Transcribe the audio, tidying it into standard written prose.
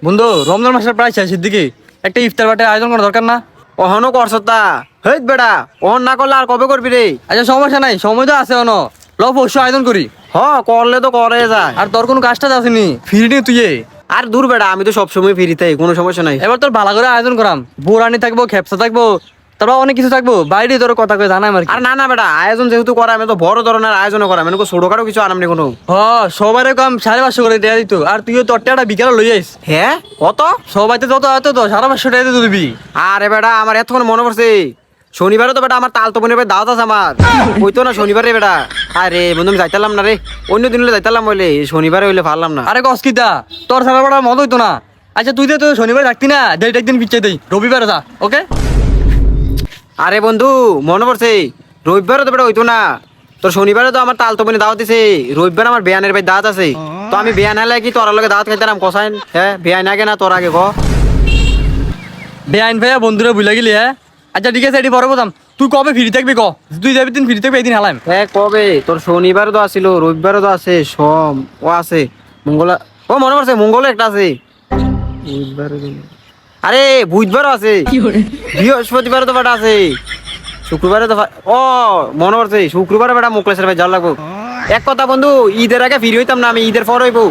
বন্ধু রমজান মাসের প্রায় শেষের দিকে একটা ইফতার পার্টির আয়োজন করা দরকার না? অহনো করছ তা হেট বেড়া অহন না করলে আর কবে করবি রে? আচ্ছা সমস্যা নাই, সময় তো আছে অন। ল পরশু আয়োজন করি। হ করলে তো করে যায়। আর তোর কোনো কাজটা আসেনি, ফিরি নি তুই। আর দূর বেড়া, আমি তো সবসময় ফ্রিতে, কোনো সমস্যা নাই। এবার তোর ভালো করে আয়োজন করাম, বোরানি থাকবো, খেপসা থাকবো, তারপর অনেক কিছু থাকবো। বাইরে তোর কথা কয়ে জানাই আর কি। আর না না বেটা, আয়োজন যেহেতু করা, আমি তো বড় ধরনের আয়োজন করা, মানে ছোটখাটো কিছু আনাম নি কোনো। হ সবার কম 550 করে দেয়া দিত। আর তুইও তোর টাকাটা বিকেলে লই আইস। হ্যাঁ কত? সবাইতে যত হয়তো তো 550 টাকা দিয়ে দিবি। আরে বেটা আমার এতক্ষণ মনে পড়ছে, শনিবারে তো বেটা আমার তাল তো বোনের দাওয়াত আছে আমার। হইতো না শনিবারে বেটা। আরে বন্ধু আমি যাইতালাম না রে, অন্য দিন হলে যাইতালাম, বলে শনিবারে হইলে পারলাম না। আরে কসকিতা, তোর সারা বড় মত হইতো না। আচ্ছা তুই তো শনিবার থাকতি না, ডেট একদিন পিছিয়ে দেই, রবিবারে যা। ওকে আরে বন্ধু মনে পড়ছে, রবিবারে তো বেটা হইতো না। তোর শনিবারে তো আমার তাল তো বোনে দাওয়াত দিছে, রবিবার আমার বেয়ানের ভাই দাওয়াত আছে। তো আমি বেয়ান হলে কি তোর লগে দাওয়াত খাইতাম কসাইন? হ্যাঁ বেয়ান আগে না তোর আগে ক। বেআইন ভাইয়া বন্ধুরা ভুলে গেলি। হ্যাঁ আচ্ছা ঠিক আছে, এটি পরে বলতাম। তুই কবে ফ্রি থাকবি ক? তুই যাবি দিন ফ্রি থাকবি, একদিন হালাম। হ্যাঁ কবে? তোর শনিবারও তো আসিল, রবিবারও তো আছে, সোম ও আছে, মঙ্গলা ও মনে পড়ছে মঙ্গল একটা আছে, আরে বুধবারও আছে, বৃহস্পতিবারও তো বেটা আছে, শুক্রবারে তো ও মনে পড়ছে শুক্রবারে বেটা মুকলেশের ভাই যাওয়ার লাগবো। এক কথা বন্ধু, ঈদের আগে ফিরে হইতাম না, আমি ঈদের পর হইবো।